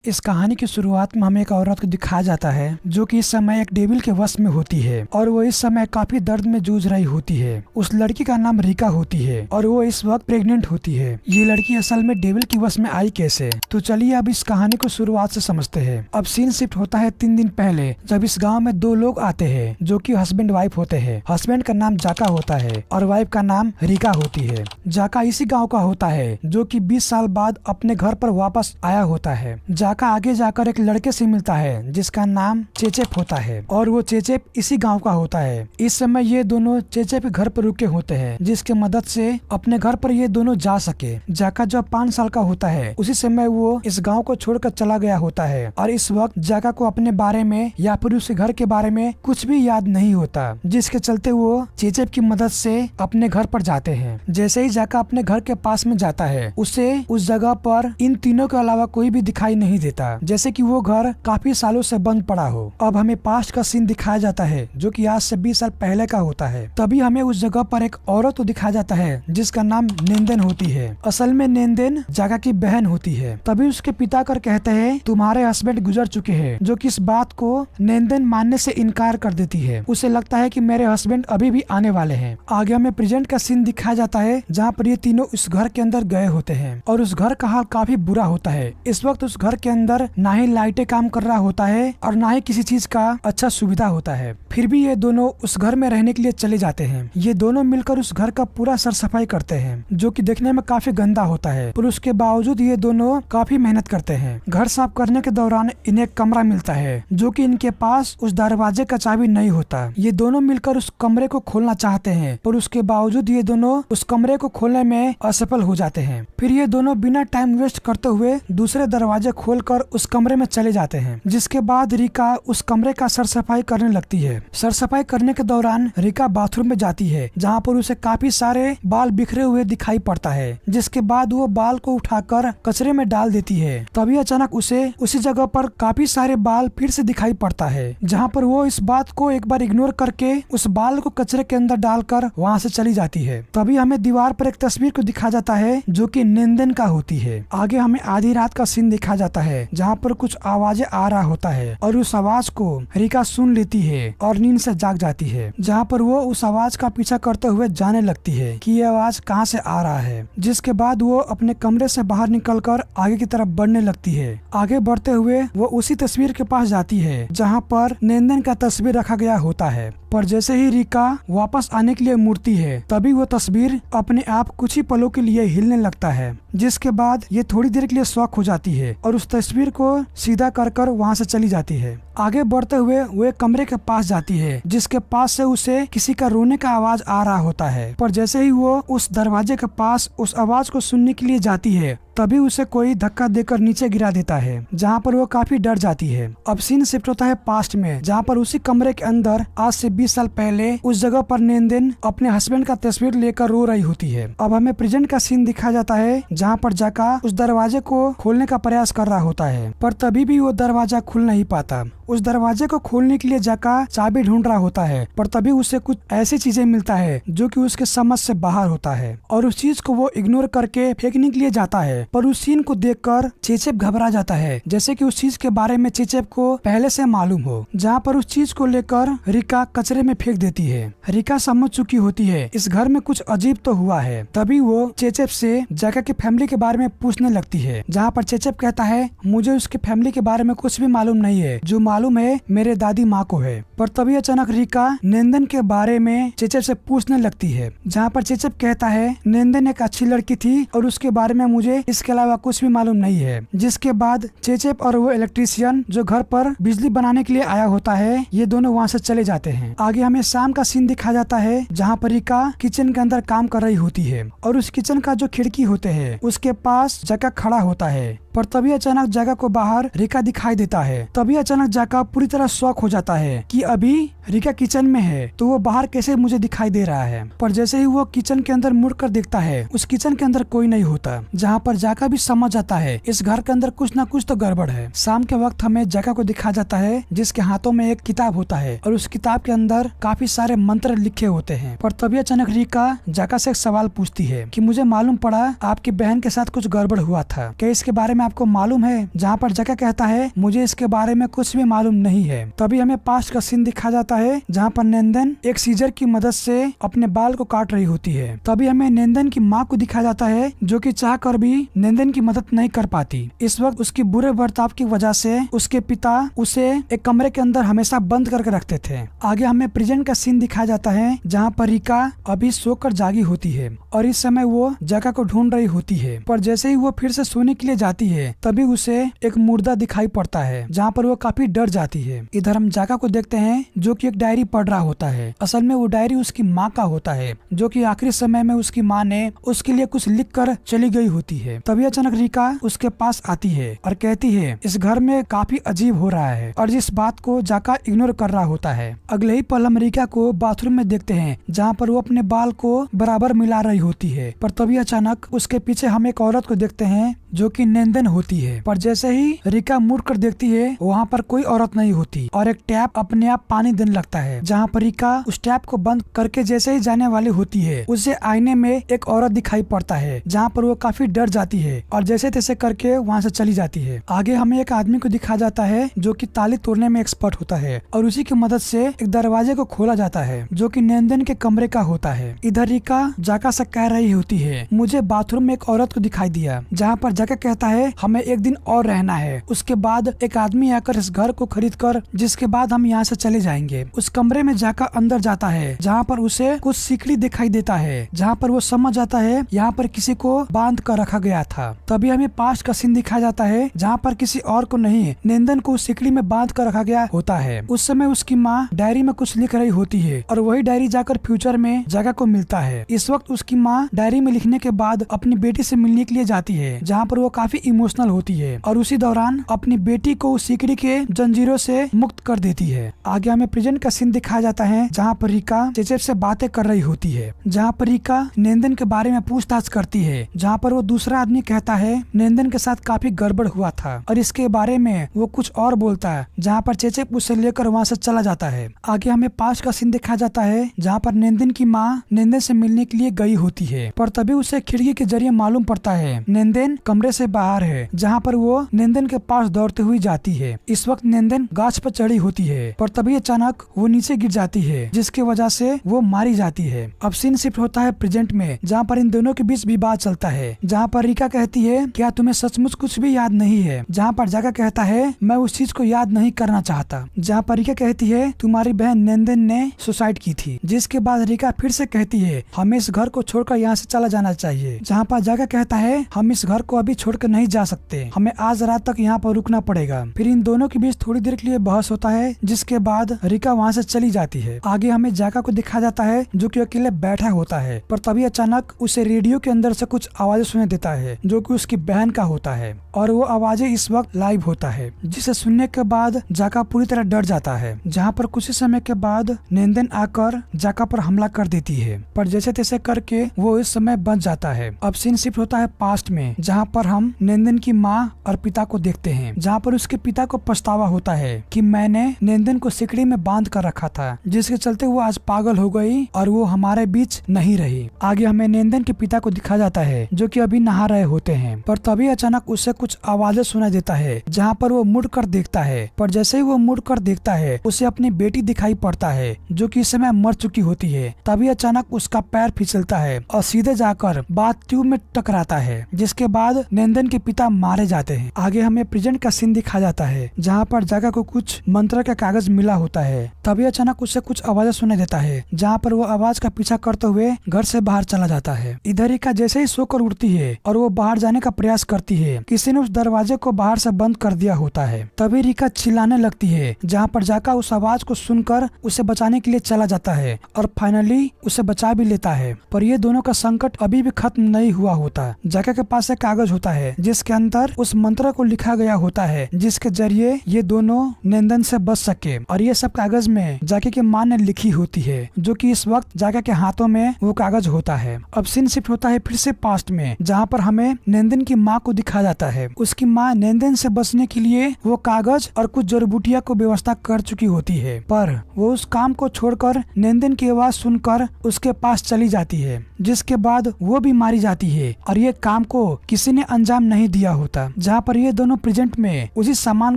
इस कहानी की शुरुआत में हमें एक औरत को दिखाया जाता है जो कि इस समय एक डेविल के वश में होती है और वो इस समय काफी दर्द में जूझ रही होती है। उस लड़की का नाम रिका होती है और वो इस वक्त प्रेग्नेंट होती है। ये लड़की असल में डेविल के वश में आई कैसे? तो चलिए अब इस कहानी को शुरुआत से समझते हैं। अब सीन शिफ्ट होता है 3 दिन पहले, जब इस गाँव में 2 लोग आते हैं जो की हस्बैंड वाइफ होते हैं। हस्बैंड का नाम जाका होता है और वाइफ का नाम रिका होती है। जाका इसी गाँव का होता है जो की 20 साल बाद अपने घर पर वापस आया होता है। जाका आगे जाकर एक लड़के से मिलता है जिसका नाम चेचेप होता है और वो चेचेप इसी गांव का होता है। इस समय ये दोनों चेचेप के घर पर रुके होते हैं जिसके मदद से अपने घर पर ये दोनों जा सके। जाका जब 5 साल का होता है उसी समय वो इस गांव को छोड़कर चला गया होता है और इस वक्त जाका को अपने बारे में या फिर उसके घर के बारे में कुछ भी याद नहीं होता, जिसके चलते वो चेचेप की मदद से अपने घर पर जाते हैं। जैसे ही जाका अपने घर के पास में जाता है उसे उस जगह पर इन तीनों के अलावा कोई भी दिखाई नहीं देता, जैसे कि वो घर काफी सालों से बंद पड़ा हो। अब हमें पास्ट का सीन दिखाया जाता है जो कि आज से 20 साल पहले का होता है। तभी हमें उस जगह पर एक औरत को दिखाया जाता है जिसका नाम नेंदेन होती है। असल में नेंदेन जाका की बहन होती है। तभी उसके पिता कर कहते हैं तुम्हारे हस्बैंड गुजर चुके हैं, जो कि इस बात को नेंदेन मानने से इनकार कर देती है। उसे लगता है कि मेरे हस्बैंड अभी भी आने वाले हैं। आगे हमें प्रेजेंट का सीन दिखाया जाता है जहाँ पर ये तीनों उस घर के अंदर गए होते हैं और उस घर का हाल काफी बुरा होता है। इस वक्त उस घर के अंदर ना ही लाइटें काम कर रहा होता है और ना ही किसी चीज का अच्छा सुविधा होता है। फिर भी ये दोनों उस घर में रहने के लिए चले जाते हैं। ये दोनों मिलकर उस घर का पूरा सर सफाई करते हैं जो कि देखने में काफी गंदा होता है, पर उसके बावजूद ये दोनों काफी मेहनत करते हैं। घर साफ करने के दौरान इन्हें एक कमरा मिलता है जो कि इनके पास उस दरवाजे का चाबी नहीं होता। ये दोनों मिलकर उस कमरे को खोलना चाहते हैं पर उसके बावजूद ये दोनों उस कमरे को खोलने में असफल हो जाते हैं। फिर ये दोनों बिना टाइम वेस्ट करते हुए दूसरे दरवाजे खोलकर उस कमरे में चले जाते हैं। जिसके बाद रिका उस कमरे का सर सफाई करने लगती है। सर सफाई करने के दौरान रिका बाथरूम में जाती है जहाँ पर उसे काफी सारे बाल बिखरे हुए दिखाई पड़ता है। जिसके बाद वो बाल को उठाकर कचरे में डाल देती है। तभी अचानक उसे उसी जगह पर काफी सारे बाल फिर से दिखाई पड़ता है, जहाँ पर वो इस बात को एक बार इग्नोर करके उस बाल को कचरे के अंदर डालकर वहाँ से चली जाती है। तभी हमें दीवार पर एक तस्वीर को दिखाया जाता है जो कि नेंदेन का होती है। आगे हमें आधी रात का सीन दिखाया जाता है जहाँ पर कुछ आवाजें आ रहा होता है और उस आवाज को रिका सुन लेती है और नींद से जाग जाती है, जहाँ पर वो उस आवाज का पीछा करते हुए जाने लगती है कि ये आवाज कहाँ से आ रहा है। जिसके बाद वो अपने कमरे से बाहर निकलकर आगे की तरफ बढ़ने लगती है। आगे बढ़ते हुए वो उसी तस्वीर के पास जाती है जहाँ पर नेंदेन का तस्वीर रखा गया होता है। पर जैसे ही रिका वापस आने के लिए मुड़ती है तभी वो तस्वीर अपने आप कुछ ही पलों के लिए हिलने लगता है। जिसके बाद ये थोड़ी देर के लिए शॉक हो जाती है और उस तस्वीर को सीधा कर वहाँ से चली जाती है। आगे बढ़ते हुए वो एक कमरे के पास जाती है जिसके पास से उसे किसी का रोने का आवाज आ रहा होता है। पर जैसे ही वो उस दरवाजे के पास उस आवाज को सुनने के लिए जाती है तभी उसे कोई धक्का देकर नीचे गिरा देता है, जहाँ पर वो काफी डर जाती है। अब सीन शिफ्ट होता है पास्ट में, जहाँ पर उसी कमरे के अंदर आज से 20 साल पहले उस जगह पर नेंदेन अपने हस्बैंड का तस्वीर लेकर रो रही होती है। अब हमें प्रेजेंट का सीन दिखाया जाता है जहाँ पर जाका उस दरवाजे को खोलने का प्रयास कर रहा होता है, पर तभी भी वो दरवाजा खुल नहीं पाता। उस दरवाजे को खोलने के लिए जाका चाबी ढूंढ रहा होता है, पर तभी उसे कुछ ऐसी चीजें मिलता है जो कि उसके समझ से बाहर होता है और उस चीज को वो इग्नोर करके फेंकने के लिए जाता है। पर उस सीन को देखकर चेचेप घबरा जाता है, जैसे कि उस चीज के बारे में चेचेप को पहले से मालूम हो। जहाँ पर उस चीज को लेकर रिका कचरे में फेंक देती है। रिका समझ चुकी होती है इस घर में कुछ अजीब तो हुआ है। तभी वो चेचेप से जाका की फैमिली के बारे में पूछने लगती है, जहाँ पर चेचेप कहता है मुझे उसके फैमिली के बारे में कुछ भी मालूम नहीं है, जो मालूम है मेरे दादी माँ को है। पर तभी अचानक रिका नेंदेन के बारे में चेचेप से पूछने लगती है, जहाँ पर चेचेप कहता है नेंदेन एक अच्छी लड़की थी और उसके बारे में मुझे इसके अलावा कुछ भी मालूम नहीं है। जिसके बाद चेचेप और वो इलेक्ट्रीशियन जो घर पर बिजली बनाने के लिए आया होता है ये दोनों वहाँ से चले जाते हैं। आगे हमें शाम का सीन दिखाया जाता है जहाँ पर रिका किचन के अंदर काम कर रही होती है और उस किचन का जो खिड़की होते हैं उसके पास जाका खड़ा होता है। पर तभी अचानक जाका को बाहर रिका दिखाई देता है। तभी अचानक जाका पूरी तरह शॉक हो जाता है कि अभी रिका किचन में है तो वो बाहर कैसे मुझे दिखाई दे रहा है। पर जैसे ही वो किचन के अंदर मुड़कर देखता है उस किचन के अंदर कोई नहीं होता, जहाँ पर जाका भी समझ जाता है इस घर के अंदर कुछ ना कुछ तो गड़बड़ है। शाम के वक्त हमें जाका को दिखाया जाता है जिसके हाथों में एक किताब होता है और उस किताब के अंदर काफी सारे मंत्र लिखे होते हैं। पर तभी अचानक रिका जाका से एक सवाल पूछती है कि मुझे मालूम पड़ा आपकी बहन के साथ कुछ गड़बड़ हुआ था, क्या इसके बारे में में आपको मालूम है? जहाँ पर जाका कहता है मुझे इसके बारे में कुछ भी मालूम नहीं है। तभी हमें पास्ट का सीन दिखा जाता है जहाँ पर नेंदन एक सीजर की मदद से अपने बाल को काट रही होती है। तभी हमें नेंदन की माँ को दिखाया जाता है जो कि चाह कर भी नेंदन की मदद नहीं कर पाती। इस वक्त उसकी बुरे बर्ताव की वजह से उसके पिता उसे एक कमरे के अंदर हमेशा बंद करके रखते थे। आगे हमें प्रेजेंट का सीन दिखाया जाता है जहाँ पर रिका अभी सोकर जागी होती है और इस समय वो जाका को ढूंढ रही होती है। पर जैसे ही वो फिर से सोने के लिए जाती है तभी उसे एक मुर्दा दिखाई पड़ता है जहाँ पर वो काफी डर जाती है। इधर हम जाका को देखते हैं जो कि एक डायरी पढ़ रहा होता है। असल में वो डायरी उसकी माँ का होता है जो कि आखिरी समय में उसकी माँ ने उसके लिए कुछ लिख कर चली गई होती है। तभी अचानक रिका उसके पास आती है और कहती है इस घर में काफी अजीब हो रहा है और जिस बात को जाका इग्नोर कर रहा होता है। अगले ही पल हम रिका को बाथरूम में देखते हैं जहाँ पर वो अपने बाल को बराबर मिला रही होती है। पर तभी अचानक उसके पीछे हम एक औरत को देखते हैं जो कि नेंदन होती है। पर जैसे ही रिका मुड़ कर देखती है वहाँ पर कोई औरत नहीं होती और एक टैप अपने आप पानी देने लगता है। जहाँ पर रिका उस टैप को बंद करके जैसे ही जाने वाली होती है उसे आईने में एक औरत दिखाई पड़ता है जहाँ पर वो काफी डर जाती है और जैसे तैसे करके वहाँ से चली जाती है। आगे हमें एक आदमी को दिखाया जाता है जो कि ताली तोड़ने में एक्सपर्ट होता है और उसी की मदद से एक दरवाजे को खोला जाता है जो कि नेंदन के कमरे का होता है। इधर रिका जाका से कह रही होती है मुझे बाथरूम में एक औरत को दिखाई दिया। जहाँ पर जाका कहता है हमें एक दिन और रहना है, उसके बाद एक आदमी आकर इस घर को खरीद कर जिसके बाद हम यहाँ से चले जाएंगे। उस कमरे में जाका अंदर जाता है जहाँ पर उसे कुछ सीकड़ी दिखाई देता है जहाँ पर वो समझ जाता है यहाँ पर किसी को बांध कर रखा गया था। तभी हमें पास्ट का सीन दिखाया जाता है जहाँ पर किसी और को नहीं नेंदन को उस सीकड़ी में बांध कर रखा गया होता है। उस समय उसकी माँ डायरी में कुछ लिख रही होती है और वही डायरी जाकर फ्यूचर में जाका को मिलता है। इस वक्त उसकी माँ डायरी में लिखने के बाद अपनी बेटी से मिलने के लिए जाती है जहाँ पर वो काफी इमोशनल होती है और उसी दौरान अपनी बेटी को उस सीकड़ी के जंजीरों से मुक्त कर देती है। आगे हमें प्रेजेंट का सीन दिखाया जाता है जहाँ पर रिका चेचेप से बातें कर रही होती है। जहाँ पर रिका नेंदन के बारे में पूछताछ करती है जहाँ पर वो दूसरा आदमी कहता है नेंदन के साथ काफी गड़बड़ हुआ था और इसके बारे में वो कुछ और बोलता है जहाँ पर चेचेप उसे लेकर वहाँ से चला जाता है। आगे हमें पास्ट का सीन दिखाया जाता है जहाँ पर नेंदन की माँ नेंदन से मिलने के लिए गई होती है पर तभी उसे खिड़की के जरिए मालूम पड़ता है नेंदन कमरे से बाहर है जहाँ पर वो नेंदन के पास दौड़ते हुई जाती है। इस वक्त नेंदन गाछ पर चढ़ी होती है पर तभी अचानक वो नीचे गिर जाती है जिसकी वजह से वो मारी जाती है। अब सीन शिफ्ट होता है प्रेजेंट में जहाँ पर इन दोनों के बीच विवाद चलता है जहाँ पर रिका कहती है क्या तुम्हें सचमुच कुछ भी याद नहीं है? जहाँ पर जाका कहता है मैं उस चीज को याद नहीं करना चाहता। जहाँ पर रिका कहती है तुम्हारी बहन नेंदन ने सुसाइड की थी। जिसके बाद रिका फिर से कहती है हमें इस घर को छोड़कर यहाँ से चला जाना चाहिए। जहाँ पर जाका कहता है हम इस घर को अभी छोड़कर नहीं जा सकते, हमें आज रात तक यहाँ पर रुकना पड़ेगा। फिर इन दोनों के बीच थोड़ी देर के लिए बहस होता है जिसके बाद रिका वहाँ से चली जाती है। आगे हमें जाका को दिखाया जाता है जो कि अकेले बैठा होता है पर तभी अचानक उसे रेडियो के अंदर से कुछ आवाजें सुनाई देता है जो कि उसकी बहन का होता है और वो आवाजें इस वक्त लाइव होता है जिसे सुनने के बाद जाका पूरी तरह डर जाता है। जहाँ पर कुछ ही समय के बाद नेंदन आकर जाका पर हमला कर देती है पर जैसे तैसे करके वो इस समय बच जाता है। अब सीन शिफ्ट होता है पास्ट में जहाँ पर हम नेंदन की माँ और पिता को देखते हैं जहाँ पर उसके पिता को पछतावा होता है कि मैंने नेंदन को सिकड़ी में बांध कर रखा था जिसके चलते वो आज पागल हो गई और वो हमारे बीच नहीं रही। आगे हमें नेंदन के पिता को दिखाया जाता है जो कि अभी नहा रहे होते हैं पर तभी अचानक उसे कुछ आवाजें सुनाई देता है जहाँ पर वो मुड़ कर देखता है पर जैसे ही वो मुड़ कर देखता है उसे अपनी बेटी दिखाई पड़ता है जो कि इस समय मर चुकी होती है। तभी अचानक उसका पैर फिसलता है और सीधे जाकर बाथ ट्यूब में टकराता है जिसके बाद नेंदन के पिता मारे जाते हैं। आगे हमें प्रेजेंट का सीन दिखाया जाता है जहाँ पर जाका को कुछ मंत्र का कागज मिला होता है। तभी अचानक उसे कुछ आवाजें सुनाई देता है जहाँ पर वो आवाज का पीछा करते हुए घर से बाहर चला जाता है। इधर रिका जैसे ही सोकर उठती है और वो बाहर जाने का प्रयास करती है किसी ने उस दरवाजे को बाहर से बंद कर दिया होता है। तभी रिका चिल्लाने लगती है जहाँ पर जाका उस आवाज को सुनकर उसे बचाने के लिए चला जाता है और फाइनली उसे बचा भी लेता है। पर ये दोनों का संकट अभी भी खत्म नहीं हुआ होता। जाका के पास एक कागज होता है जिसके अंदर उस मंत्र को लिखा गया होता है जिसके जरिए ये दोनों नेंदन से बच सके और ये सब कागज में जाके की माँ ने लिखी होती है जो कि इस वक्त जाका के हाथों में वो कागज होता है। अब सीन शिफ्ट होता है फिर से पास्ट में जहाँ पर हमें नेंदन की माँ को दिखाया जाता है। उसकी माँ नेंदन से बचने के लिए वो कागज और कुछ जड़ी बूटियां को व्यवस्था कर चुकी होती है पर वो उस काम को छोड़कर नेंदन की आवाज सुनकर उसके पास चली जाती है जिसके बाद वो भी मारी जाती है और ये काम को किसी ने अंजाम नहीं दिया होता। जहाँ पर ये दोनों प्रेजेंट में उसी सामान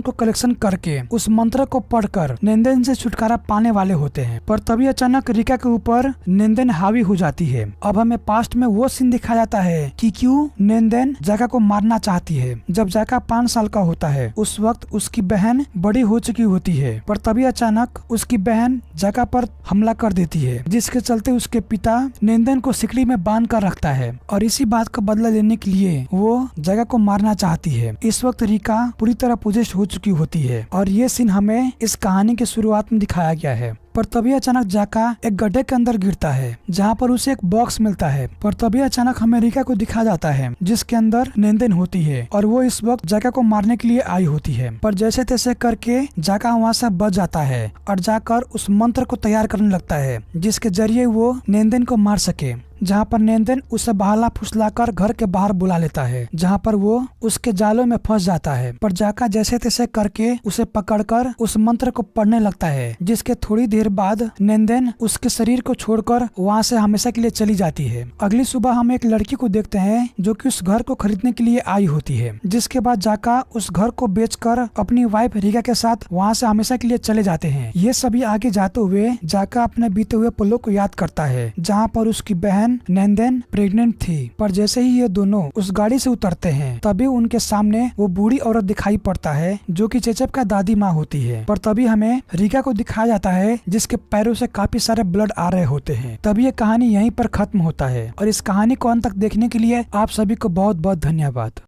को कलेक्शन करके उस मंत्र को पढ़कर नेंदेन से छुटकारा पाने वाले होते हैं। पर तभी अचानक रिका के ऊपर नेंदेन हावी हो जाती है। अब हमें पास्ट में वो सीन दिखाया जाता है कि क्यों नेंदेन जाका को मारना चाहती है। जब जाका 5 साल का होता है उस वक्त उसकी बहन बड़ी हो चुकी होती है, पर तभी अचानक उसकी बहन जाका पर हमला कर देती है, जिसके चलते उसके पिता नेंदेन को सिकड़ी में बांध कर रखता है और इसी बात का बदला लेने के लिए वो जाका को मारना चाहती है। इस वक्त रिका पूरी तरह पोजेस्ड हो चुकी होती है और ये सीन हमें इस कहानी के शुरुआत में दिखाया गया है। पर तभी अचानक जाका एक गड्ढे के अंदर गिरता है जहाँ पर उसे एक बॉक्स मिलता है। पर तभी अचानक हमें रिका को दिखाया जाता है जिसके अंदर नेंदेन होती है और वो इस वक्त जाका को मारने के लिए आई होती है। पर जैसे तैसे करके जाका वहाँ से बच जाता है और जाकर उस मंत्र को तैयार करने लगता है जिसके जरिए वो नेंदेन को मार सके। जहाँ पर नेंदेन उसे बहला फुसलाकर घर के बाहर बुला लेता है जहाँ पर वो उसके जालों में फंस जाता है। पर जाका जैसे तैसे करके उसे पकड़कर उस मंत्र को पढ़ने लगता है, जिसके थोड़ी देर बाद नेंदेन उसके शरीर को छोड़कर वहाँ से हमेशा के लिए चली जाती है। अगली सुबह हम एक लड़की को देखते हैं जो कि उस घर को खरीदने के लिए आई होती है, जिसके बाद जाका उस घर को बेचकर अपनी वाइफ रिका के साथ वहाँ से हमेशा के लिए चले जाते हैं। ये सभी आगे जाते हुए जाका अपने बीते हुए पलों को याद करता है जहाँ पर उसकी बहन नेंदेन प्रेग्नेंट थी। पर जैसे ही ये दोनों उस गाड़ी से उतरते हैं तभी उनके सामने वो बूढ़ी औरत दिखाई पड़ता है जो कि चेचप का दादी माँ होती है। पर तभी हमें रिका को दिखाया जाता है जिसके पैरों से काफी सारे ब्लड आ रहे होते हैं। तभी ये कहानी यहीं पर खत्म होता है और इस कहानी को अंत तक देखने के लिए आप सभी को बहुत बहुत धन्यवाद।